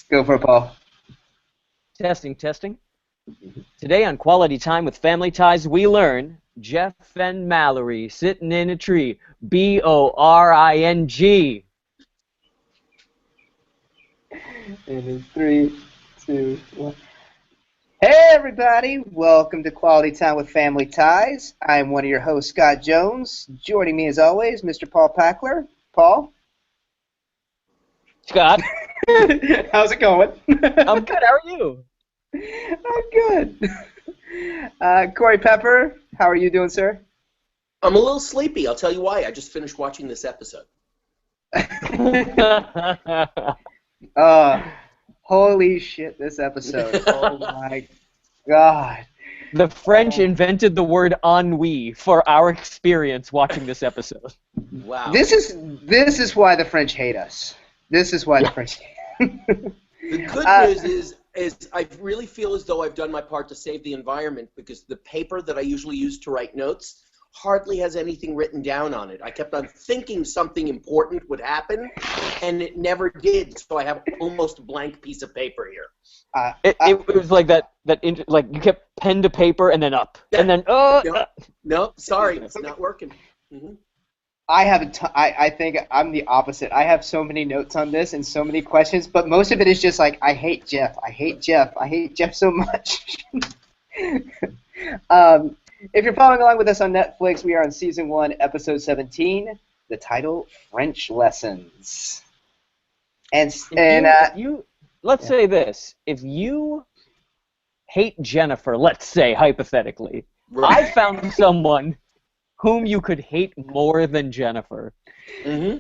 Go for it, Paul. Testing, testing. Today on Quality Time with Family Ties, we learn Jeff and Mallory sitting in a tree. B-O-R-I-N-G. In 3, 2, 1. Hey, everybody. Welcome to Quality Time with Family Ties. I'm one of your hosts, Scott Jones. Joining me, as always, Mr. Paul Packler. Paul? Scott. How's it going? I'm good. How are you? I'm good. Corey Pepper, how are you doing, sir? I'm a little sleepy. I'll tell you why. I just finished watching this episode. Holy shit, this episode. Oh, my God. The French invented the word ennui for our experience watching this episode. Wow. This is why the French hate us. This is why the French hate us. The good news is I really feel as though I've done my part to save the environment because the paper that I usually use to write notes hardly has anything written down on it. I kept on thinking something important would happen, and it never did, so I have almost a blank piece of paper here. It was like that like you kept pen to paper and then up. Yeah. And then, No, sorry, it's not working. Mm-hmm. I think I'm the opposite. I have so many notes on this and so many questions, but most of it is just like, I hate Jeff. I hate Jeff. I hate Jeff so much. If you're following along with us on Netflix, we are on Season 1, Episode 17, the title, French Lessons. Let's say this. If you hate Jennifer, let's say, hypothetically, Right. I found someone whom you could hate more than Jennifer. Mm-hmm.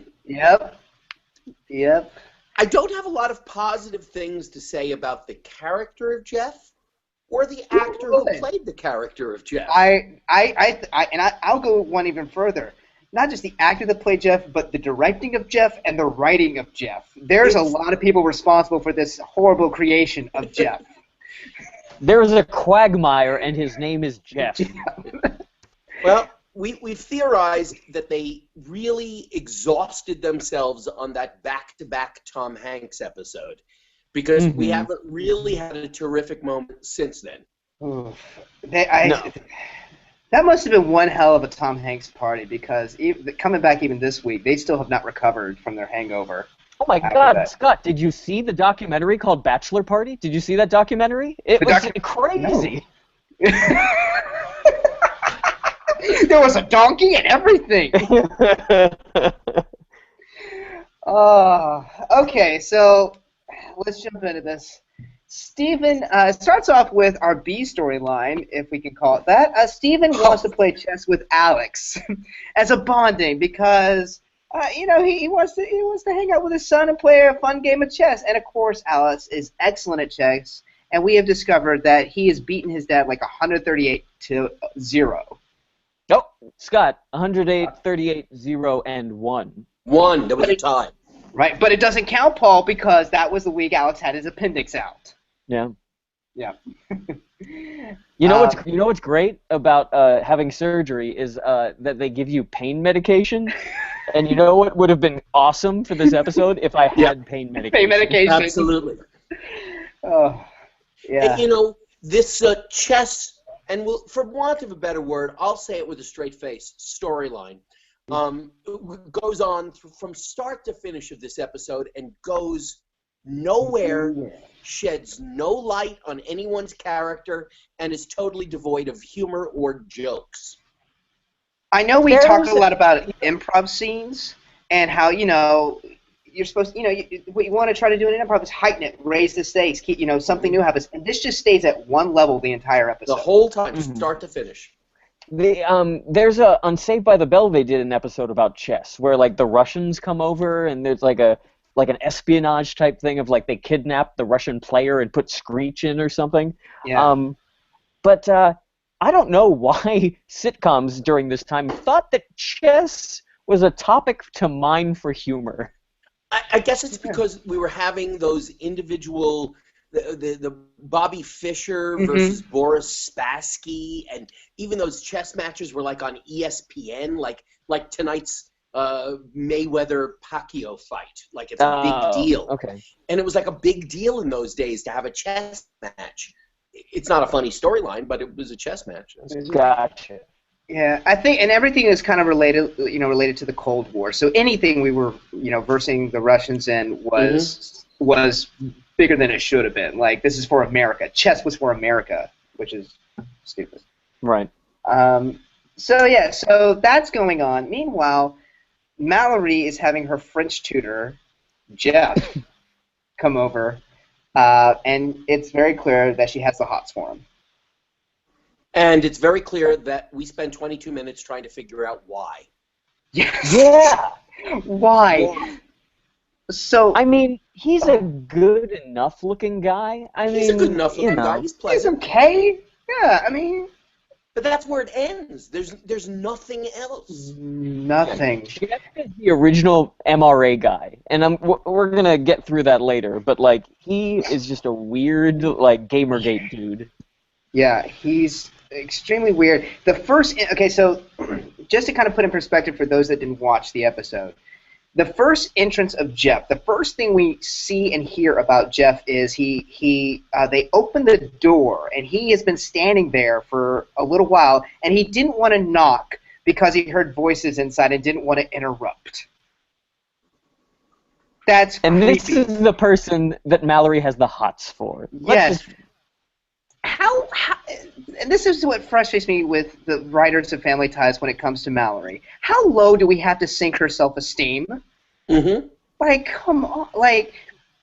Yep. I don't have a lot of positive things to say about the character of Jeff or the actor who played the character of Jeff. I'll go one even further. Not just the actor that played Jeff, but the directing of Jeff and the writing of Jeff. There's a lot of people responsible for this horrible creation of Jeff. There's a quagmire, and his name is Jeff. Well, we've theorized that they really exhausted themselves on that back-to-back Tom Hanks episode because we haven't really had a terrific moment since then. No. That must have been one hell of a Tom Hanks party because coming back even this week, they still have not recovered from their hangover. Oh my God, Scott, did you see the documentary called Bachelor Party? Did you see that documentary? It was crazy. No. There was a donkey and everything. Okay, so let's jump into this. Stephen starts off with our B storyline, if we can call it that. Stephen wants to play chess with Alex as a bonding because he wants to hang out with his son and play a fun game of chess. And of course, Alex is excellent at chess, and we have discovered that he has beaten his dad like 138-0. Oh, Scott, 108, 38, 0, and 1. 1, that was a tie. Right, but it doesn't count, Paul, because that was the week Alex had his appendix out. Yeah. Yeah. You know what's great about having surgery is that they give you pain medication. And you know what would have been awesome for this episode if I had pain medication. Pain medication. Absolutely. Oh, yeah. And, this chess, and for want of a better word, I'll say it with a straight face, storyline, goes on from start to finish of this episode and goes nowhere, sheds no light on anyone's character, and is totally devoid of humor or jokes. I know we talk a lot about improv scenes and how, you're supposed to, what you want to try to do in an improv is heighten it, raise the stakes, keep, something new happens. And this just stays at one level the entire episode. The whole time, start to finish. There's on Saved by the Bell they did an episode about chess where like the Russians come over and there's like an espionage type thing of like they kidnap the Russian player and put Screech in or something. Yeah. But I don't know why sitcoms during this time thought that chess was a topic to mine for humor. I guess it's because we were having those individual, the Bobby Fischer versus Boris Spassky, and even those chess matches were like on ESPN, like tonight's Mayweather-Pacquiao fight. Like, it's a big deal. Okay. And it was like a big deal in those days to have a chess match. It's not a funny storyline, but it was a chess match. Gotcha. Yeah, I think, and everything is kind of related, related to the Cold War. So anything we were, versing the Russians in was bigger than it should have been. Like, this is for America. Chess was for America, which is stupid. Right. So that's going on. Meanwhile, Mallory is having her French tutor, Jeff, come over, and it's very clear that she has the hots for him. And it's very clear that we spend 22 minutes trying to figure out why. Yes. Yeah. Why? So I mean, he's a good enough looking guy. He's a good enough looking guy. He's pleasant. He's okay. Yeah, I mean. But that's where it ends. There's nothing else. Nothing. Jeff is the original MRA guy, and we're gonna get through that later. But like, he is just a weird Gamergate dude. Yeah, he's extremely weird. So just to kind of put in perspective for those that didn't watch the episode, the first entrance of Jeff, the first thing we see and hear about Jeff is they open the door, and he has been standing there for a little while, and he didn't want to knock because he heard voices inside and didn't want to interrupt. That's creepy. And this is the person that Mallory has the hots for. Yes. How and this is what frustrates me with the writers of Family Ties when it comes to Mallory. How low do we have to sink her self-esteem? Mm-hmm. Like, come on. Like,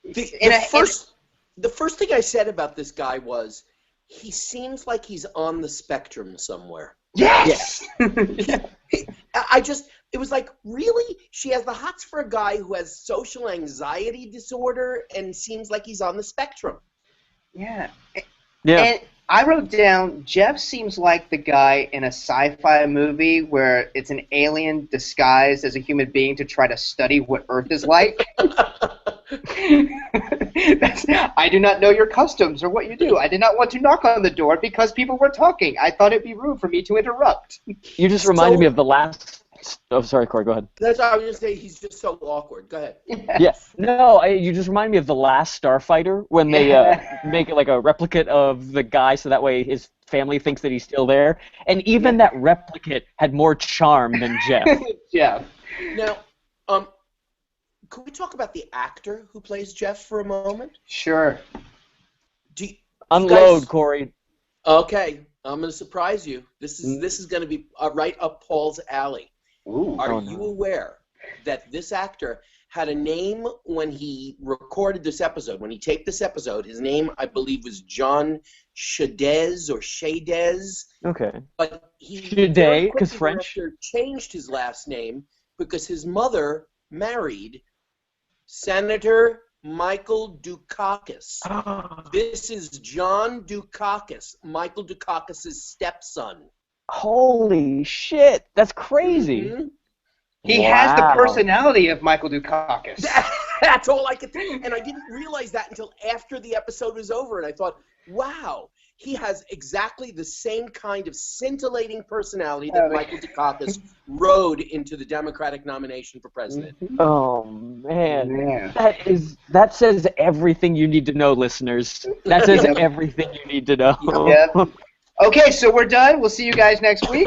the first thing I said about this guy was, he seems like he's on the spectrum somewhere. Yes! Yeah. It was like, really? She has the hots for a guy who has social anxiety disorder and seems like he's on the spectrum. Yeah. Yeah. And I wrote down, Jeff seems like the guy in a sci-fi movie where it's an alien disguised as a human being to try to study what Earth is like. I do not know your customs or what you do. I did not want to knock on the door because people were talking. I thought it'd be rude for me to interrupt. You just reminded me of the last... Oh, sorry, Corey, go ahead. That's what I was going to say. He's just so awkward. Go ahead. Yes. No, you just remind me of the last Starfighter when they make it like a replicate of the guy so that way his family thinks that he's still there. And even that replicate had more charm than Jeff. Yeah. Now, could we talk about the actor who plays Jeff for a moment? Sure. Unload, Corey. Okay, I'm going to surprise you. This is going to be right up Paul's alley. Ooh. Are you aware that this actor had a name when he recorded this episode, when he taped this episode? His name, I believe, was John Shadez or Shadez. Okay. But he Shadez, because French. Changed his last name because his mother married Senator Michael Dukakis. This is John Dukakis, Michael Dukakis' stepson. Holy shit, that's crazy. Mm-hmm. He has the personality of Michael Dukakis. That's all I could think. And I didn't realize that until after the episode was over. And I thought, wow, he has exactly the same kind of scintillating personality that Michael Dukakis rode into the Democratic nomination for president. Oh, man. Yeah. That says everything you need to know, listeners. That says everything you need to know. Yep. Okay, so we're done. We'll see you guys next week.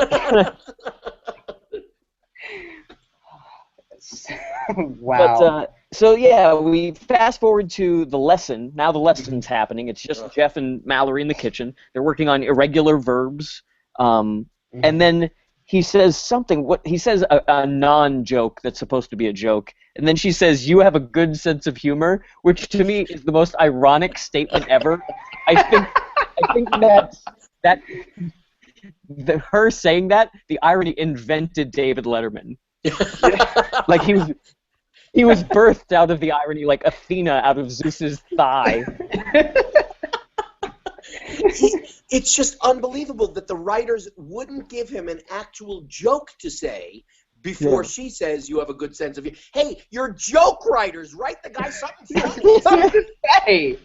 Wow. But, we fast forward to the lesson. Now the lesson's happening. It's just Jeff and Mallory in the kitchen. They're working on irregular verbs. And then he says something. He says a non-joke that's supposed to be a joke. And then she says, "You have a good sense of humor," which to me is the most ironic statement ever. I think that her saying that, the irony invented David Letterman. Like he was birthed out of the irony, like Athena out of Zeus's thigh. It's just unbelievable that the writers wouldn't give him an actual joke to say before she says, "You have a good sense of humor." Hey, you're joke writers. Write the guy something funny. Something to say.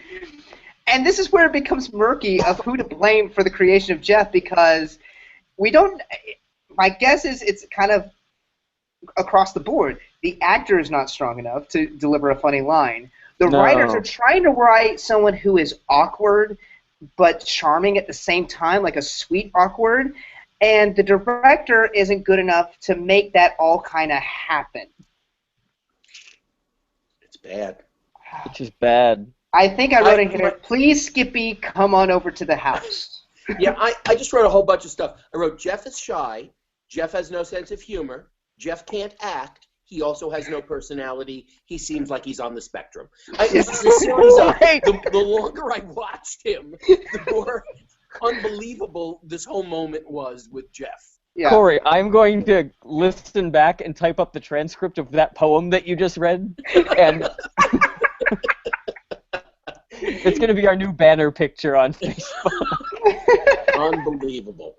And this is where it becomes murky of who to blame for the creation of Jeff, because we don't. My guess is it's kind of across the board. The actor is not strong enough to deliver a funny line. The No. writers are trying to write someone who is awkward but charming at the same time, like a sweet awkward, and the director isn't good enough to make that all kind of happen. It's bad. Which is bad. I think I wrote in here, please, Skippy, come on over to the house. Yeah, I just wrote a whole bunch of stuff. I wrote, Jeff is shy. Jeff has no sense of humor. Jeff can't act. He also has no personality. He seems like he's on the spectrum. The longer I watched him, the more unbelievable this whole moment was with Jeff. Yeah. Corey, I'm going to listen back and type up the transcript of that poem that you just read, and it's going to be our new banner picture on Facebook. Unbelievable.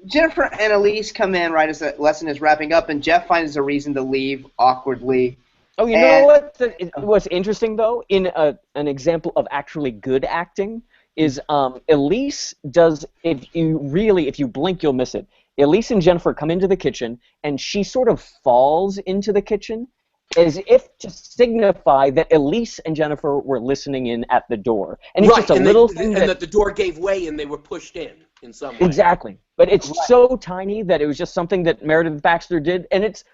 Jennifer and Elise come in right as the lesson is wrapping up, and Jeff finds a reason to leave awkwardly. Oh, you know what? What's interesting, though, in an example of actually good acting, is Elise does, if you blink, you'll miss it. Elise and Jennifer come into the kitchen, and she sort of falls into the kitchen as if to signify that Elise and Jennifer were listening in at the door. And it's just a little thing and that the door gave way and they were pushed in some way. Exactly. But it's so tiny that it was just something that Meredith Baxter did, and it's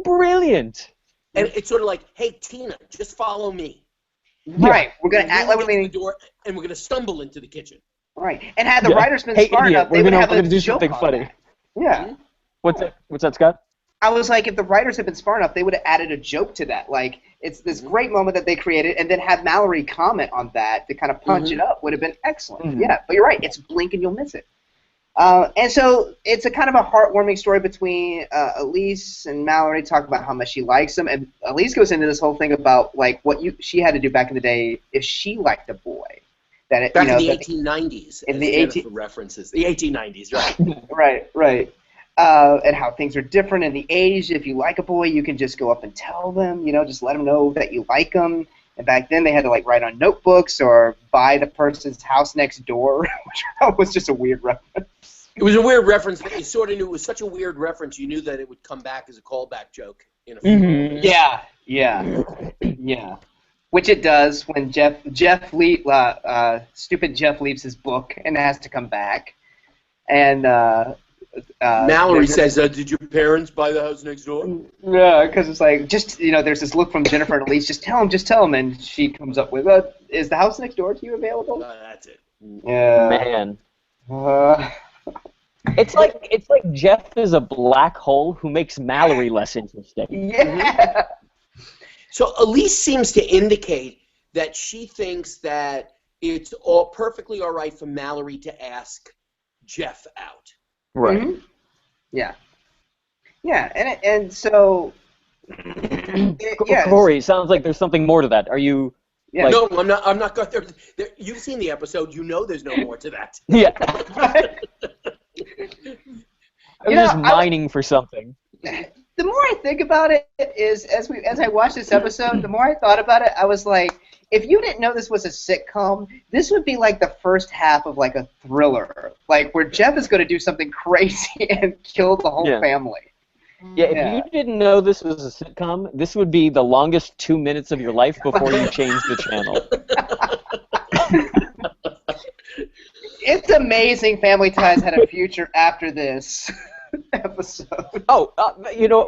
brilliant. And it's sort of like, hey, Tina, just follow me. Right. We're going to act like we're leaving the door, and we're going to stumble into the kitchen. Right. And had the writers been smart enough, they would have to do something funny. Yeah. Mm-hmm. What's that, Scott? I was like, if the writers had been smart enough, they would have added a joke to that. Like, it's this great moment that they created, and then have Mallory comment on that to kind of punch it up would have been excellent. Yeah, but you're right. It's blink and you'll miss it. And so it's a kind of a heartwarming story between Elise and Mallory, talk about how much she likes him, and Elise goes into this whole thing about like what she had to do back in the day if she liked a boy. That it, back in the 1890s, in as the Jennifer references the 1890s, right? right. And how things are different in the age. If you like a boy, you can just go up and tell them, just let them know that you like them. And back then they had to like write on notebooks or buy the person's house next door, which was just a weird reference. It was a weird reference, but you sort of knew it was such a weird reference, you knew that it would come back as a callback joke in a few moments. Yeah. Which it does when stupid Jeff leaves his book and has to come back. And Mallory says, did your parents buy the house next door? Yeah, because it's like, there's this look from Jennifer and Elise, just tell him. And she comes up with, is the house next door to you available? That's it. Yeah. Man. It's like Jeff is a black hole who makes Mallory less interesting. Yeah. So Elise seems to indicate that she thinks that it's all perfectly all right for Mallory to ask Jeff out. Right. Mm-hmm. Yeah. Yeah, and so. Corey, it sounds like there's something more to that. Are you? Yeah. No, I'm not going there. You've seen the episode. You know there's no more to that. Yeah. I'm just mining for something. The more I think about it, is as I watched this episode, the more I thought about it, I was like, if you didn't know this was a sitcom, this would be like the first half of like a thriller, like where Jeff is going to do something crazy and kill the whole family. Yeah, if you didn't know this was a sitcom, this would be the longest 2 minutes of your life before you changed the channel. It's amazing Family Ties had a future after this episode. Oh,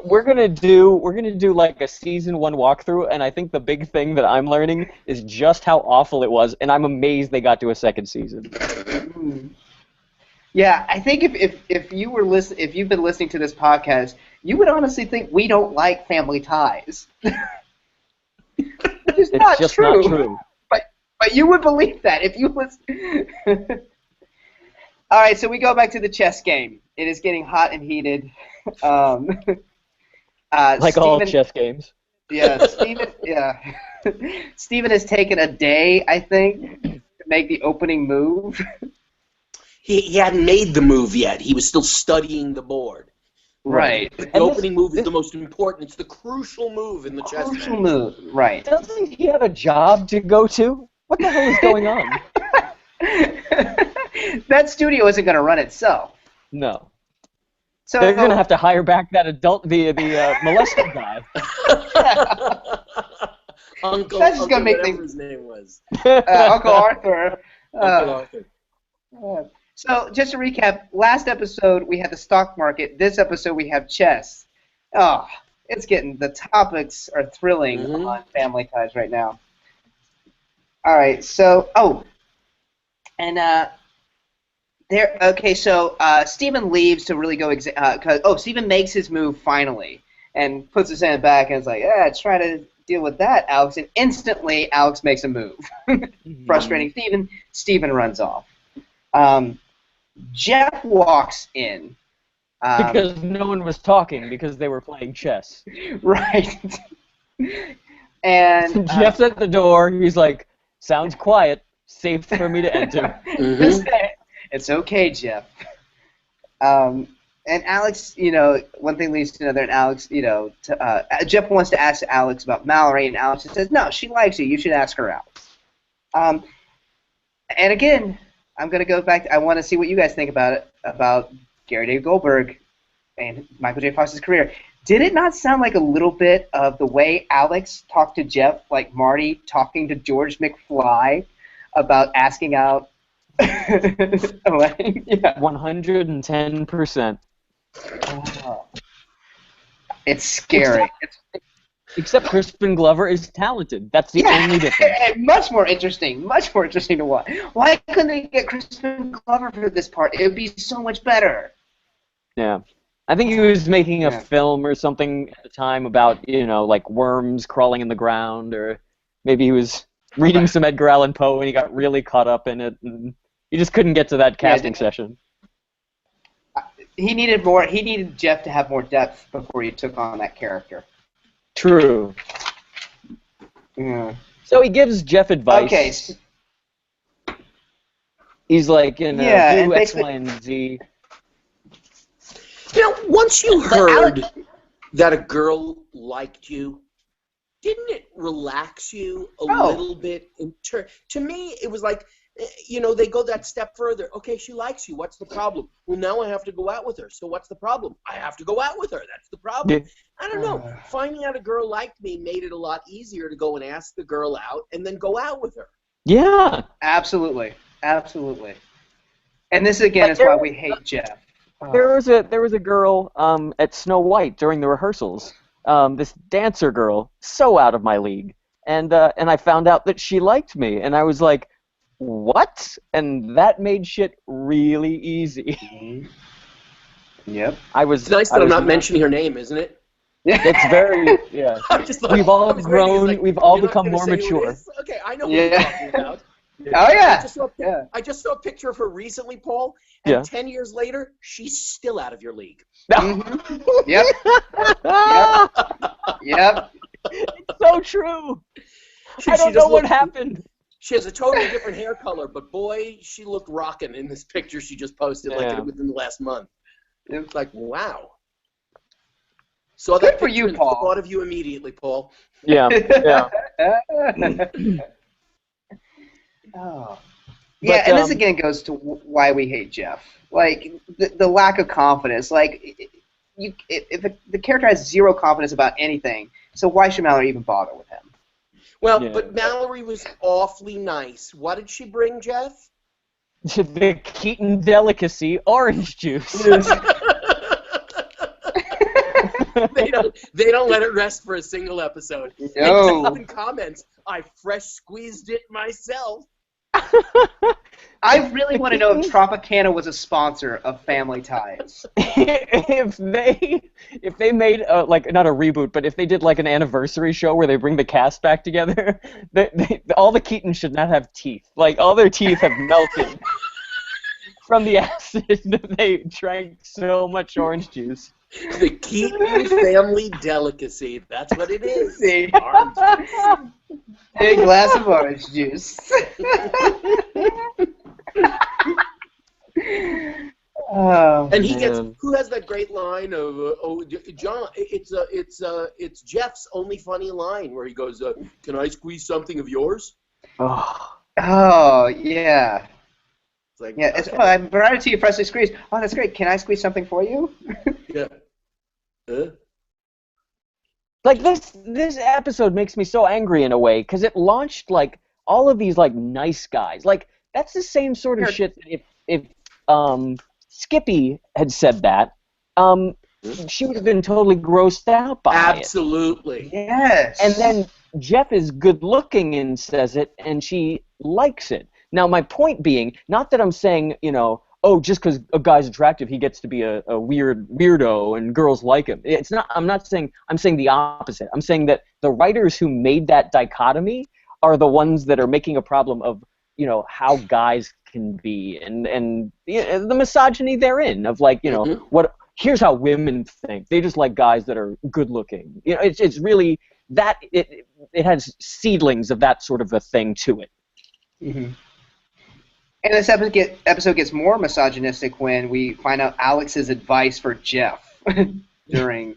we're gonna do like a season 1 walkthrough, and I think the big thing that I'm learning is just how awful it was, and I'm amazed they got to a second season. Yeah, I think if you've been listening to this podcast, you would honestly think we don't like Family Ties. It's not true. But you would believe that if you listen. All right, so we go back to the chess game. It is getting hot and heated. Like all chess games. Yeah, Steven. Yeah, Steven has taken a day, I think, to make the opening move. He hadn't made the move yet. He was still studying the board. Right. The opening move is the most important. It's the crucial move in the chess match. Crucial move, right. Doesn't he have a job to go to? What the hell is going on? That studio isn't going to run itself. No. So They're going to have to hire back that the molester guy. Uncle, That's just gonna make whatever things- his name was. Uncle Arthur. Uncle Arthur. So just to recap, last episode we had the stock market. This episode we have chess. Oh, it's getting, the topics are thrilling on Family Ties right now. All right, so Stephen leaves to really go Stephen makes his move finally and puts his hand back and is like, try to deal with that, Alex. And instantly Alex makes a move, frustrating Stephen. Stephen runs off. Jeff walks in. Because no one was talking because they were playing chess. Right. And Jeff's at the door. He's like, sounds quiet. Safe for me to enter. It's okay, Jeff. And Alex, one thing leads to another, and Alex, Jeff wants to ask Alex about Mallory, and Alex says, no, she likes you. You should ask her out. And again, I'm going to go back. I want to see what you guys think about Gary Dave Goldberg and Michael J. Fox's career. Did it not sound like a little bit of the way Alex talked to Jeff, like Marty talking to George McFly about asking out Elaine? Yeah. 110%. Oh. It's scary. Except Crispin Glover is talented. That's the only difference. And much more interesting to watch. Why couldn't they get Crispin Glover for this part? It would be so much better. Yeah. I think he was making a film or something at the time about, like worms crawling in the ground, or maybe he was reading some Edgar Allan Poe and he got really caught up in it, and he just couldn't get to that casting session. He needed more. He needed Jeff to have more depth before he took on that character. True. Yeah. So he gives Jeff advice. Okay. He's like, do X, Y, and Z. Once you heard that a girl liked you, didn't it relax you a little bit? To me, it was like, they go that step further. Okay, she likes you. What's the problem? Well, now I have to go out with her. So what's the problem? I have to go out with her. That's the problem. Yeah. I don't know. Finding out a girl liked me made it a lot easier to go and ask the girl out and then go out with her. Yeah. Absolutely. And this, again, is why we hate Jeff. There was a girl at Snow White during the rehearsals. This dancer girl, so out of my league. And I found out that she liked me. And I was like, what? And that made shit really easy. Yep. It's nice that I'm not mentioning her name, isn't it? It's very, we've all grown, we've all become more mature. Okay, I know what you're talking about. Oh, yeah. I just saw a picture of her recently, Paul, and 10 years later, she's still out of your league. Mm-hmm. Yep. It's so true. I don't know what happened. She has a totally different hair color, but boy, she looked rocking in this picture she just posted within the last month. It was like, wow. So good for you, Paul. Thought of you immediately, Paul. Yeah. Oh. Yeah, and this again goes to why we hate Jeff. Like, the lack of confidence. Like, if the character has zero confidence about anything, so why should Mallory even bother with him? Well, but Mallory was awfully nice. What did she bring, Jeff? The Keaton delicacy, orange juice. They don't let it rest for a single episode. No. And Jeff comments, I fresh squeezed it myself. I really want to know if Tropicana was a sponsor of Family Ties. If they made not a reboot, but if they did like an anniversary show where they bring the cast back together, all the Keatons should not have teeth. Like, all their teeth have melted from the acid that they drank so much orange juice. The Keaton family delicacy. That's what it is. Big glass of orange juice. And he gets, who has that great line of John? It's Jeff's only funny line where he goes, "Can I squeeze something of yours?" Oh yeah. It's like, Yeah, it's fun. I brought it to you freshly squeezed. Oh, that's great. Can I squeeze something for you? Yeah. Like this episode makes me so angry in a way because it launched like all of these like nice guys. Like that's the same sort of shit that if Skippy had said that, she would have been totally grossed out by it. Absolutely. Yes. And then Jeff is good looking and says it, and she likes it. Now, my point being, not that I'm saying, oh, just because a guy's attractive, he gets to be a weirdo and girls like him. It's not. I'm not saying. I'm saying the opposite. I'm saying that the writers who made that dichotomy are the ones that are making a problem of, how guys can be and the misogyny therein of like, what. Here's how women think. They just like guys that are good looking. It's really that it has seedlings of that sort of a thing to it. Mm-hmm. And this episode gets more misogynistic when we find out Alex's advice for Jeff during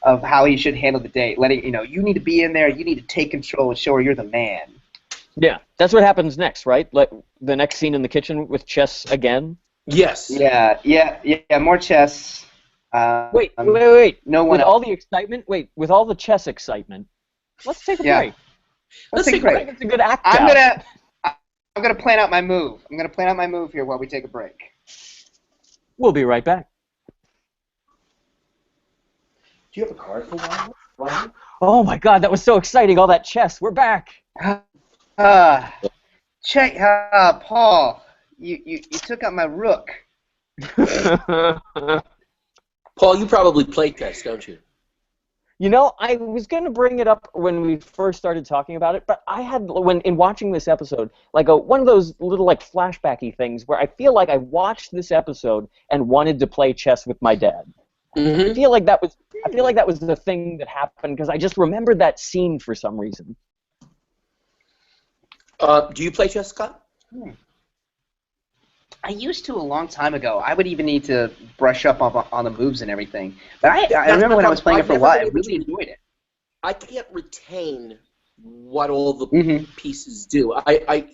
of how he should handle the date. Letting you need to be in there. You need to take control and show her you're the man. Yeah, that's what happens next, right? Like the next scene in the kitchen with Chess again. Yes. Yeah. More chess. Wait. No one with else. all the excitement. Wait, with all the chess excitement. Let's take a break. Let's take a break. It's a good act. I'm gonna plan out my move. I'm gonna plan out my move here while we take a break. We'll be right back. Do you have a card for one? Oh my God, that was so exciting! All that chess. We're back. Paul. You took out my rook. Paul, you probably play chess, don't you? I was going to bring it up when we first started talking about it, but I had, in watching this episode, like one of those little like flashbacky things where I feel like I watched this episode and wanted to play chess with my dad. Mm-hmm. I feel like that was the thing that happened because I just remembered that scene for some reason. Do you play chess, Scott? I used to a long time ago. I would even need to brush up on the moves and everything. But I remember when I was playing it for a while, I really enjoyed it. I can't retain what all the pieces do.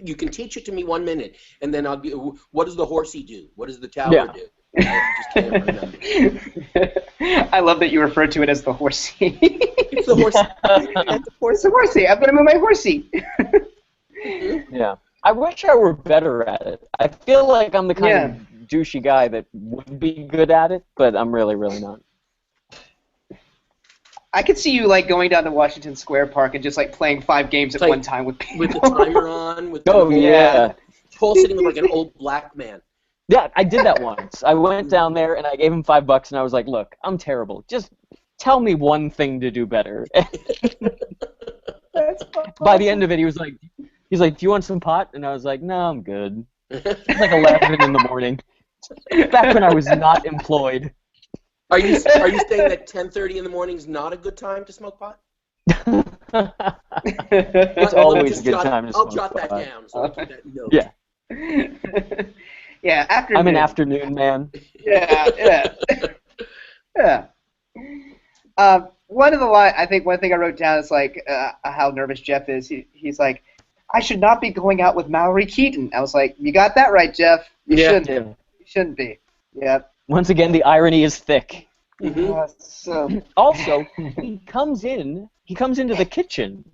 You can teach it to me 1 minute, and then I'll be, what does the horsey do? What does the tower do? I just can't remember. I love that you refer to it as the horsey. It's the horsey. It's the horsey. I'm going to move my horsey. Yeah. I wish I were better at it. I feel like I'm the kind of douchey guy that would be good at it, but I'm really, really not. I could see you like going down to Washington Square Park and just like playing 5 games at one time with people. With the timer on. Paul sitting like an old black man. Yeah, I did that once. I went down there and I gave him $5 and I was like, look, I'm terrible. Just tell me one thing to do better. By the end of it, he's like, do you want some pot? And I was like, no, I'm good. It's like 11 in the morning. Back when I was not employed. Are you saying that 10:30 in the morning is not a good time to smoke pot? It's always a good time to smoke pot. I'll jot that down. So I'll keep that note. Yeah. Yeah, afternoon. I'm an afternoon man. Yeah. One thing I wrote down is like how nervous Jeff is. He's like, I should not be going out with Mallory Keaton. I was like, you got that right, Jeff. You shouldn't. You shouldn't be. Yeah. Once again, the irony is thick. Mm-hmm. Also, he comes into the kitchen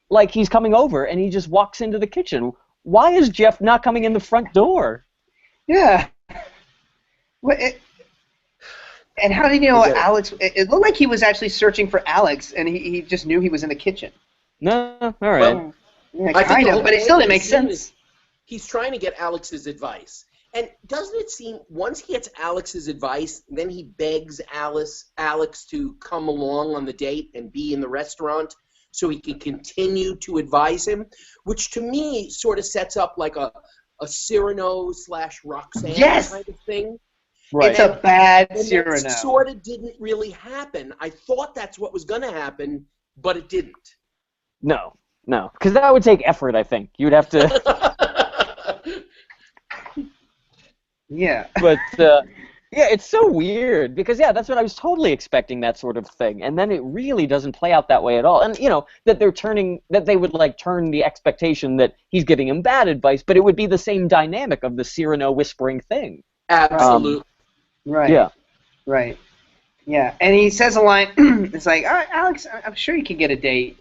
like he's coming over, and he just walks into the kitchen. Why is Jeff not coming in the front door? Yeah. And how did you know Alex? It looked like he was actually searching for Alex, and he just knew he was in the kitchen. No, all right. Well, yeah, kind of, but it still didn't make sense. He's trying to get Alex's advice. And doesn't it seem, once he gets Alex's advice, then he begs Alex to come along on the date and be in the restaurant so he can continue to advise him, which to me sort of sets up like a Cyrano/Roxanne kind of thing. Right. It's a bad Cyrano. That sort of didn't really happen. I thought that's what was going to happen, but it didn't. No, because that would take effort, I think. You'd have to... Yeah. But Yeah, it's so weird because that's what I was totally expecting, that sort of thing, and then it really doesn't play out that way at all. And that they would like turn the expectation that he's giving him bad advice, but it would be the same dynamic of the Cyrano whispering thing. Absolutely. Right. Yeah. Right. Yeah, and he says a line. It's like, "All right, Alex, I'm sure you can get a date,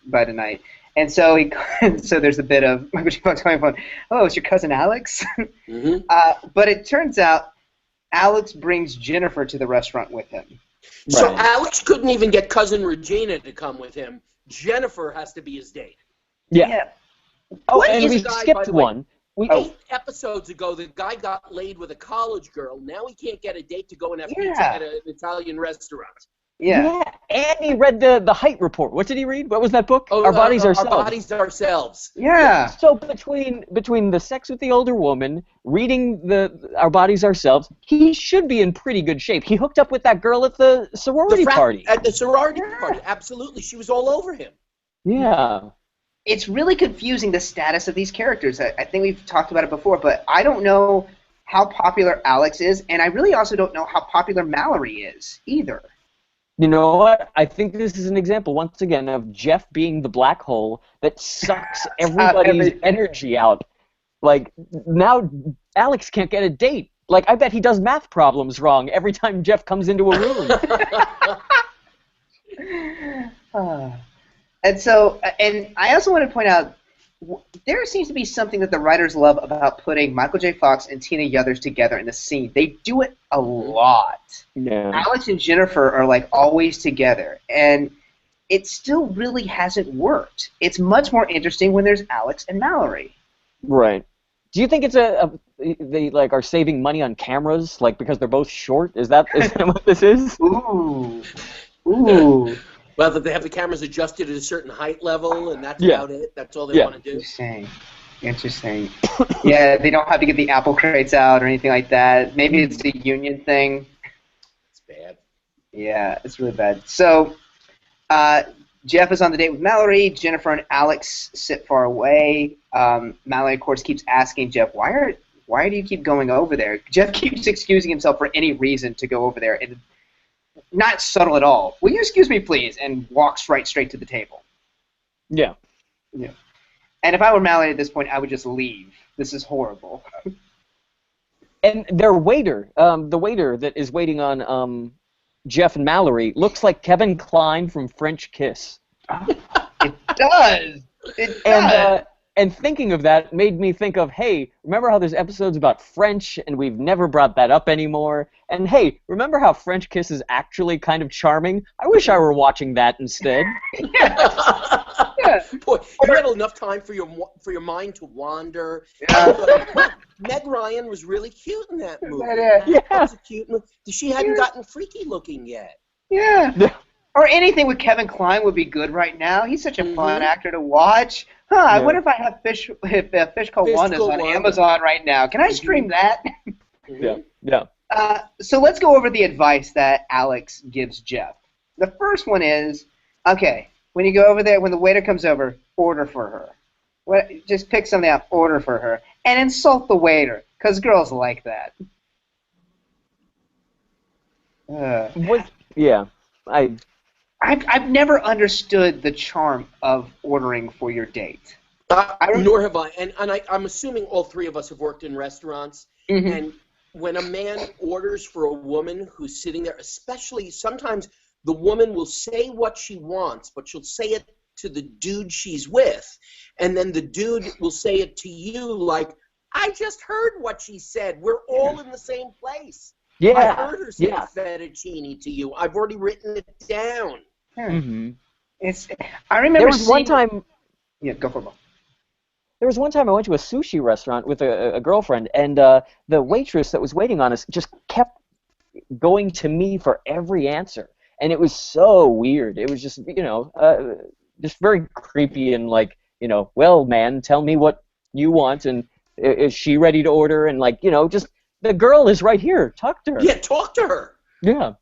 by tonight." And so so there's a bit of Michael J. Fox calling phone. Oh, it's your cousin Alex. Mm-hmm. But it turns out Alex brings Jennifer to the restaurant with him. So Right. Alex couldn't even get cousin Regina to come with him. Jennifer has to be his date. Yeah. Oh, What and is we the guy, by skipped the way? one. 8 episodes ago, the guy got laid with a college girl. Now he can't get a date to go and have pizza Yeah. at an Italian restaurant. Yeah. And he read the height report. What did he read? What was that book? Oh, Our Bodies Ourselves. Our Bodies Ourselves. Yeah. So between the sex with the older woman, reading Our Bodies Ourselves, he should be in pretty good shape. He hooked up with that girl at the sorority party. At the sorority party, absolutely. She was all over him. Yeah. It's really confusing, the status of these characters. I think we've talked about it before, but I don't know how popular Alex is, and I really also don't know how popular Mallory is either. You know what? I think this is an example, once again, of Jeff being the black hole that sucks everybody's energy out. Like, now Alex can't get a date. Like, I bet he does math problems wrong every time Jeff comes into a room. And I also want to point out, there seems to be something that the writers love about putting Michael J. Fox and Tina Yothers together in the scene. They do it a lot. Yeah. Alex and Jennifer are like always together, and it still really hasn't worked. It's much more interesting when there's Alex and Mallory. Right. Do you think it's they like are saving money on cameras, like because they're both short? Is that what this is? Ooh. Well, that they have the cameras adjusted at a certain height level, and that's about it. That's all they want to do. Interesting. Yeah, they don't have to get the apple crates out or anything like that. Maybe it's a union thing. It's bad. Yeah, it's really bad. So, Jeff is on the date with Mallory. Jennifer and Alex sit far away. Mallory, of course, keeps asking Jeff, why do you keep going over there? Jeff keeps excusing himself for any reason to go over there, and not subtle at all. Will you excuse me, please? And walks right straight to the table. Yeah. Yeah. And if I were Mallory at this point, I would just leave. This is horrible. And their waiter, the waiter that is waiting on Jeff and Mallory, looks like Kevin Kline from French Kiss. It does. It does. And thinking of that made me think of, hey, remember how there's episodes about French and we've never brought that up anymore? And hey, remember how French Kiss is actually kind of charming? I wish I were watching that instead. Yeah. Boy, you had enough time for your mind to wander. Yeah. Meg Ryan was really cute in that movie. Yeah. That was a cute movie. She hadn't gotten freaky looking yet. Yeah. Or anything with Kevin Kline would be good right now. He's such a fun actor to watch. I wonder if I have Fish Called Wanda's on Amazon right now. Can I stream that? Yeah. So let's go over the advice that Alex gives Jeff. The first one is, okay, when you go over there, when the waiter comes over, order for her. Just pick something up, order for her, and insult the waiter, because girls like that. I've never understood the charm of ordering for your date. Nor have I. And I'm assuming all three of us have worked in restaurants. Mm-hmm. And when a man orders for a woman who's sitting there, especially sometimes the woman will say what she wants, but she'll say it to the dude she's with. And then the dude will say it to you like, I just heard what she said. We're all in the same place. Yeah. I heard her say fettuccine to you. I've already written it down. Mm-hmm. I remember there was one time. Yeah, go for it. There was one time I went to a sushi restaurant with a girlfriend, and the waitress that was waiting on us just kept going to me for every answer, and it was so weird. It was just just very creepy and like well, man, tell me what you want, and is she ready to order? And like just the girl is right here. Talk to her. Yeah, talk to her. Yeah.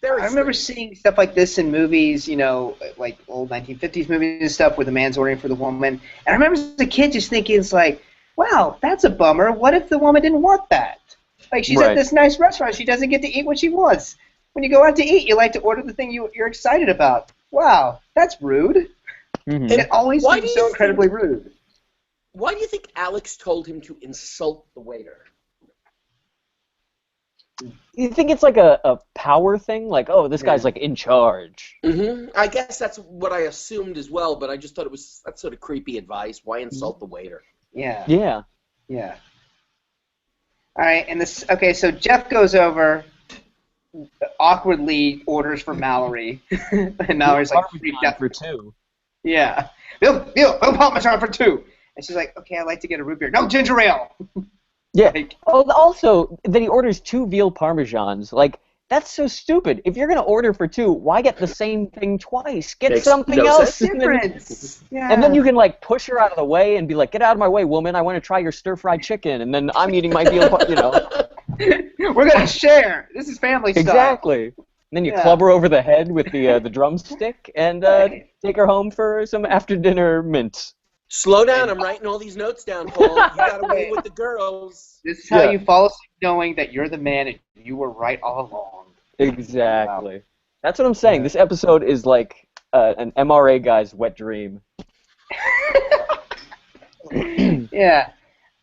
I remember seeing stuff like this in movies, like old 1950s movies and stuff where the man's ordering for the woman. And I remember as a kid just thinking, it's like, wow, that's a bummer. What if the woman didn't want that? Like, she's at this nice restaurant. She doesn't get to eat what she wants. When you go out to eat, you like to order the thing you're excited about. Wow, that's rude. Mm-hmm. It always seems so incredibly rude. Why do you think Alex told him to insult the waiter? You think it's like a power thing? Like, oh, this guy's like in charge. Mm-hmm. I guess that's what I assumed as well, but I just thought that's sort of creepy advice. Why insult the waiter? Yeah. Yeah. Yeah. All right, and this. Okay, so Jeff goes over, awkwardly orders for Mallory, and Mallory's like freaked out for 2. Yeah. Bill Parmesan for 2. And she's like, okay, I'd like to get a root beer. No, ginger ale. Yeah. Also, then he orders 2 veal parmesans. Like, that's so stupid. If you're gonna order for 2, why get the same thing twice? Get something else. Different. And then you can like push her out of the way and be like, "Get out of my way, woman! I want to try your stir-fried chicken." And then I'm eating my veal, We're gonna share. This is family style. Exactly. And then you club her over the head with the drumstick and take her home for some after-dinner mints. Slow down, I'm writing all these notes down, Paul. You got away with the girls. This is how you fall asleep knowing that you're the man and you were right all along. Exactly. Wow. That's what I'm saying. This episode is like an MRA guy's wet dream. Yeah.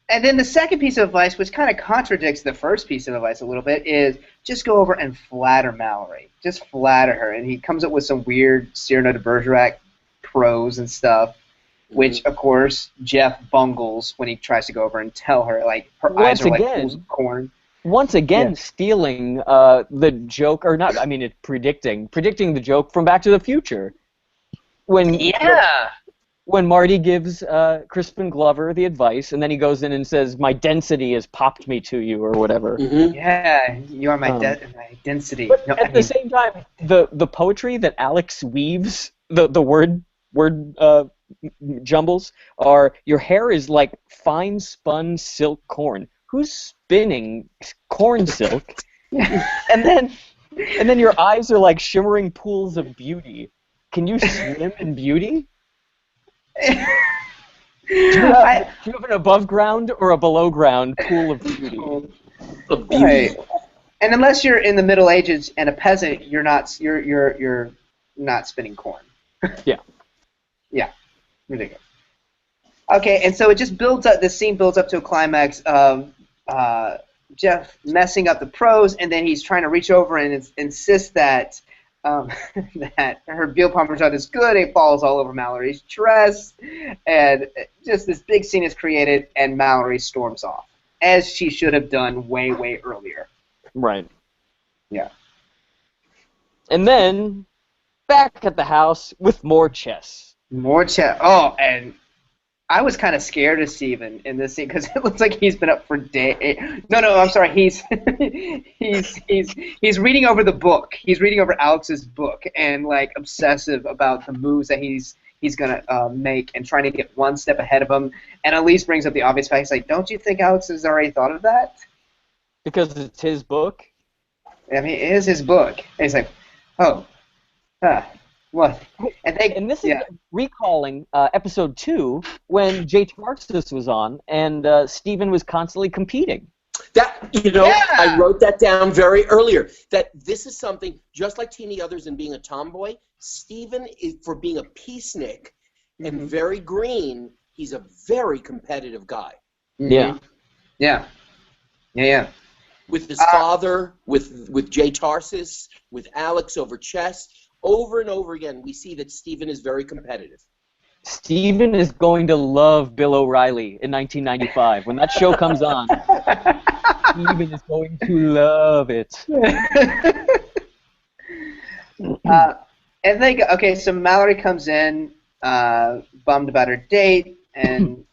And then the second piece of advice, which kind of contradicts the first piece of advice a little bit, is just go over and flatter Mallory. Just flatter her. And he comes up with some weird Cyrano de Bergerac prose and stuff. Which, of course, Jeff bungles when he tries to go over and tell her, like, her eyes are like pools of corn. Once again, stealing the joke, or not, I mean, it's predicting the joke from Back to the Future. When Marty gives Crispin Glover the advice, and then he goes in and says, "My density has popped me to you," or whatever. Mm-hmm. Yeah, you are my density. But at the same time, the poetry that Alex weaves, the word jumbles are, your hair is like fine spun silk corn. Who's spinning corn silk? and then your eyes are like shimmering pools of beauty. Can you swim in beauty? Do you have an above ground or a below ground pool of beauty? Right. And unless you're in the Middle Ages and a peasant, you're not spinning corn. Yeah. Yeah. Ridiculous. Okay, and so it just builds up. This scene builds up to a climax of Jeff messing up the prose, and then he's trying to reach over and insist that that her veal parmesan is good. It falls all over Mallory's dress, and just this big scene is created, and Mallory storms off, as she should have done way, way earlier. Right. Yeah. And then back at the house with more chess. More chess. Oh, and I was kind of scared of Steven in this scene because it looks like he's been up for days. No, I'm sorry. He's reading over the book. He's reading over Alex's book and like obsessive about the moves that he's gonna make and trying to get one step ahead of him. And Elise brings up the obvious fact. He's like, "Don't you think Alex has already thought of that?" Because it's his book. I mean, it is his book. And he's like, "Oh, what?" And this is recalling episode 2 when Jay Tarsis was on and Steven was constantly competing. I wrote that down very earlier. That this is something, just like Teeny Others and being a tomboy, Steven is, for being a peacenik and very green, he's a very competitive guy. Mm-hmm. Yeah. With his father, with Jay Tarsis, with Alex over chess. Over and over again, we see that Steven is very competitive. Steven is going to love Bill O'Reilly in 1995. When that show comes on, Steven is going to love it. So Mallory comes in, bummed about her date, and,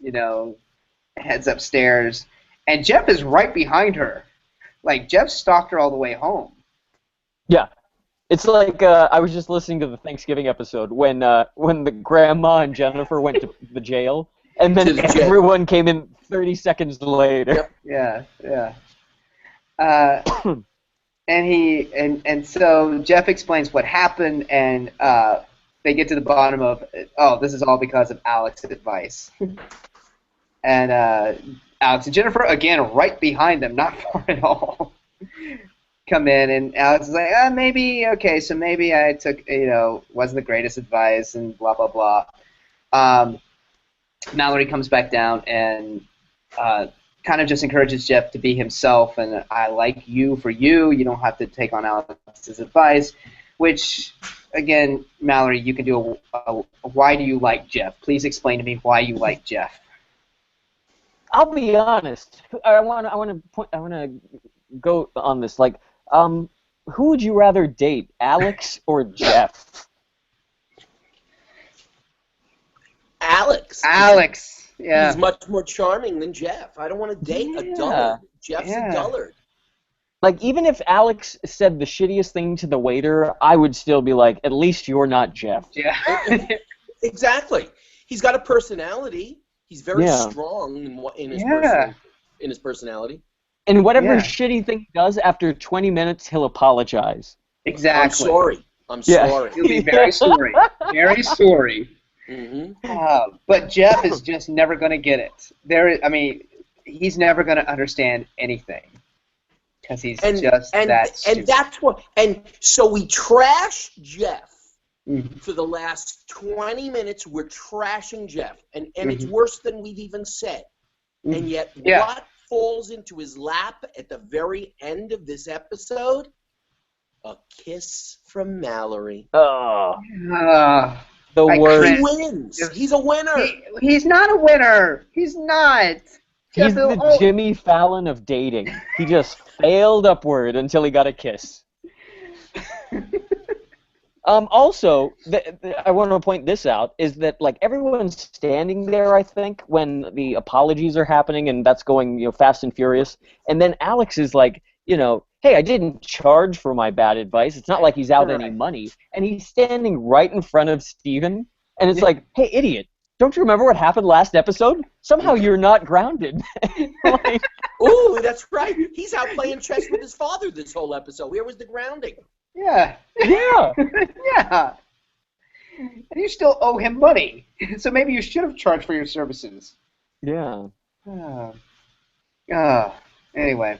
heads upstairs. And Jeff is right behind her. Like, Jeff stalked her all the way home. Yeah. It's like I was just listening to the Thanksgiving episode when the grandma and Jennifer went to the jail, and then everyone came in 30 seconds later. Yep. Yeah. And so Jeff explains what happened, and they get to the bottom of, this is all because of Alex's advice. And Alex and Jennifer, again, right behind them, not far at all, come in, and Alex is like, maybe, okay, so maybe I took, wasn't the greatest advice, and blah, blah, blah. Mallory comes back down and kind of just encourages Jeff to be himself, and I like you for you. You don't have to take on Alex's advice, which, again, Mallory, you can do a why do you like Jeff? Please explain to me why you like Jeff. I'll be honest. I want to go on this. Like, who would you rather date, Alex or Jeff? Alex. Alex. Yeah. He's much more charming than Jeff. I don't want to date a dullard. Jeff's a dullard. Like, even if Alex said the shittiest thing to the waiter, I would still be like, at least you're not Jeff. Yeah. Exactly. He's got a personality. He's very strong in his personality. And whatever shitty thing he does, after 20 minutes, he'll apologize. Exactly. I'm sorry. He'll be very sorry. Very sorry. Mm-hmm. But Jeff is just never going to get it. He's never going to understand anything because he's that stupid. And that's what. And so we trash Jeff. For the last 20 minutes, we're trashing Jeff, and it's worse than we've even said. And yet, what falls into his lap at the very end of this episode? A kiss from Mallory. Oh. The worst. He wins. He's a winner. He's not a winner. He's not. He's the Jimmy Fallon of dating. He just failed upward until he got a kiss. Also, I want to point this out, is that, like, everyone's standing there, I think, when the apologies are happening, and that's going, fast and furious. And then Alex is like, hey, I didn't charge for my bad advice. It's not like he's out any money. And he's standing right in front of Steven, and it's like, hey, idiot, don't you remember what happened last episode? Somehow you're not grounded. Like, ooh, that's right. He's out playing chess with his father this whole episode. Where was the grounding? Yeah. Yeah. Yeah. And you still owe him money. So maybe you should have charged for your services. Yeah. Anyway.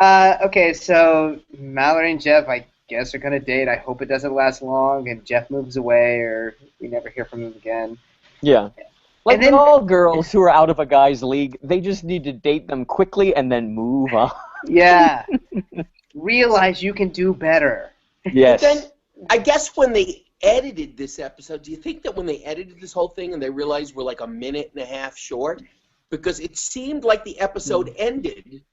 Okay, so Mallory and Jeff, I guess, are going to date. I hope it doesn't last long and Jeff moves away or we never hear from him again. Yeah. Like all girls who are out of a guy's league, they just need to date them quickly and then move on. Yeah. Realize you can do better. Yes. But then, I guess when they edited this episode, do you think that when they edited this whole thing and they realized we're like a minute and a half short? Because it seemed like the episode ended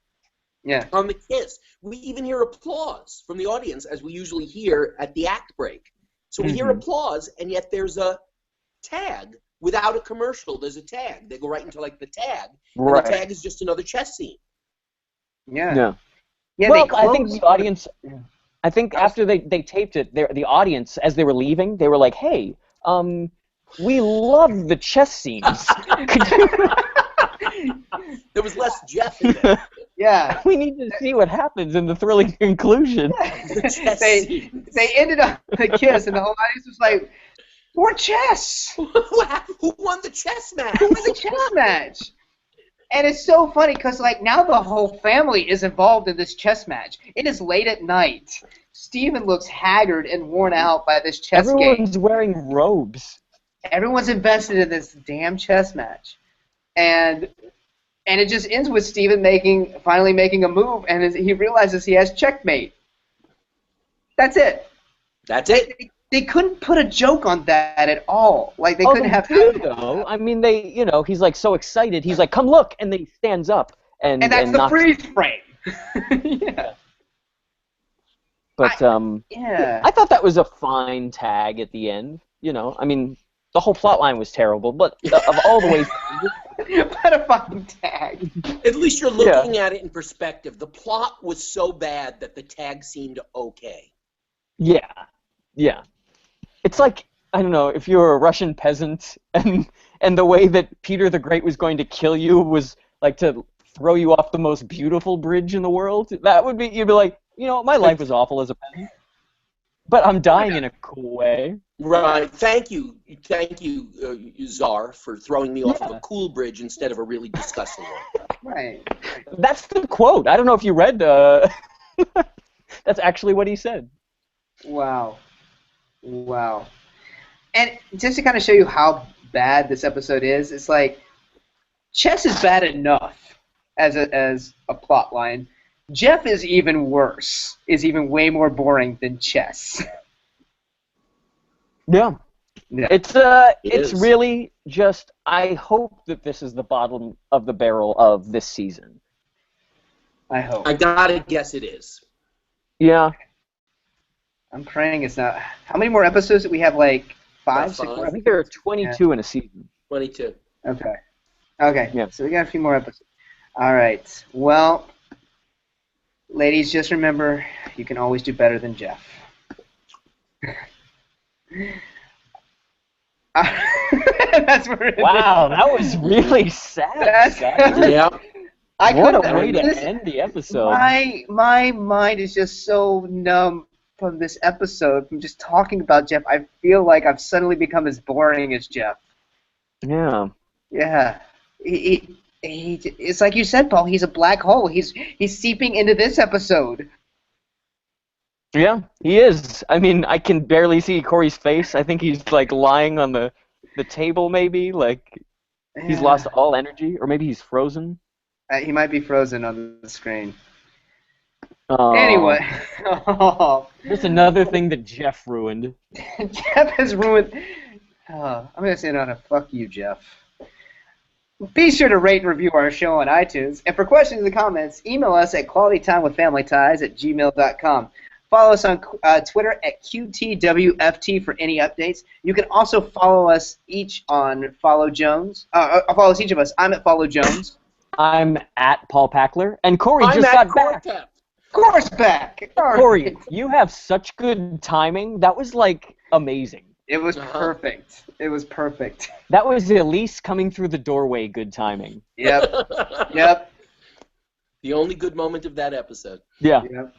on the kiss. We even hear applause from the audience, as we usually hear at the act break. So we hear applause, and yet there's a tag without a commercial. There's a tag. They go right into, like, the tag. And the tag is just another chess scene. Yeah. Well, I think the audience... I think after they taped it, the audience, as they were leaving, they were like, hey, we love the chess scenes. There was less Jeff in there. Yeah. We need to see what happens in the thrilling conclusion. They ended up the kiss, and the whole audience was like, more chess! Who won the chess match? Who won the chess match? And it's so funny because, like, now the whole family is involved in this chess match. It is late at night. Steven looks haggard and worn out by this chess game. Everyone's wearing robes. Everyone's invested in this damn chess match. And it just ends with Steven finally making a move, and he realizes he has checkmate. That's it. That's it. They couldn't put a joke on that at all. Like, they couldn't have... though. I mean, he's, like, so excited. He's like, come look, and then he stands up. And that's the freeze frame. Yeah. But, I thought that was a fine tag at the end. I mean, the whole plot line was terrible, but of all the ways... What a fucking tag. At least you're looking at it in perspective. The plot was so bad that the tag seemed okay. Yeah. Yeah. It's like, I don't know, if you were a Russian peasant and the way that Peter the Great was going to kill you was like to throw you off the most beautiful bridge in the world, you'd be like, my life was awful as a peasant. but I'm dying in a cool way. Right. Thank you, Czar, for throwing me off of Yeah. a cool bridge instead of a really disgusting one. Right. That's the quote. I don't know if you read. That's actually what he said. Wow. Wow. And just to kind of show you how bad this episode is, it's like chess is bad enough as a plot line. Jeff is even worse. Is even way more boring than chess. Yeah. Yeah. It's is. really just. I hope that this is the bottom of the barrel of this season. I hope. I gotta guess it is. Yeah. I'm praying it's not. How many more episodes do we have? Like About 5, 6 five. more I think there are episodes? 22 in a season. 22. Okay. Okay. Yeah. So we got a few more episodes. All right. Well, ladies, just remember you can always do better than Jeff. That's where it Wow, is. that was really sad. That's- guys. Yeah. I What a couldn't- way to this- end the episode. My mind is just so numb from this episode, from just talking about Jeff. I feel like I've suddenly become as boring as Jeff. Yeah. Yeah. It's like you said, Paul, he's a black hole. He's seeping into this episode. Yeah, he is. I mean, I can barely see Corey's face. I think he's like lying on the table, maybe. Like he's Yeah. lost all energy, or maybe he's frozen. He might be frozen on the screen. Oh. Anyway. Just another thing that Jeff ruined. Jeff has ruined... I'm going to say another fuck you, Jeff. Be sure to rate and review our show on iTunes. And for questions and comments, email us at qualitytimewithfamilyties@gmail.com. Follow us on Twitter at Qtwft for any updates. You can also follow us each on Follow Jones. Follow us each of us. I'm at Follow Jones. I'm at Paul Packler, and Corey I'm just at got back. Cortep. Course back. Corey, you have such good timing. That was like amazing. It was Uh-huh. perfect. It was perfect. That was Elise coming through the doorway. Good timing. Yep. Yep. The only good moment of that episode. Yeah. Yep.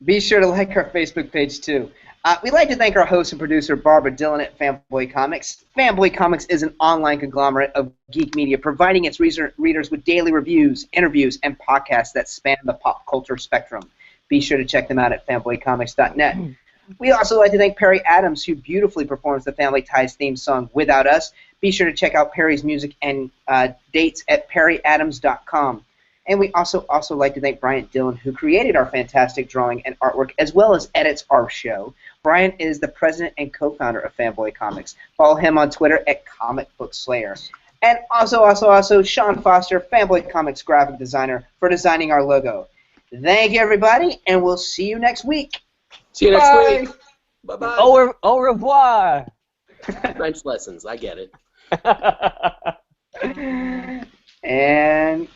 Be sure to like our Facebook page, too. We'd like to thank our host and producer, Barbara Dillon at Fanboy Comics. Fanboy Comics is an online conglomerate of geek media, providing its readers with daily reviews, interviews, and podcasts that span the pop culture spectrum. Be sure to check them out at fanboycomics.net. We also like to thank Perry Adams, who beautifully performs the Family Ties theme song Without Us. Be sure to check out Perry's music and dates at perryadams.com. And we also like to thank Bryant Dillon, who created our fantastic drawing and artwork, as well as edits our show. Bryant is the president and co-founder of Fanboy Comics. Follow him on Twitter at Comic Book Slayer. And also Sean Foster, Fanboy Comics graphic designer, for designing our logo. Thank you, everybody, and we'll see you next week. See you next Bye. week. Bye-bye. Au revoir. French lessons. I get it. And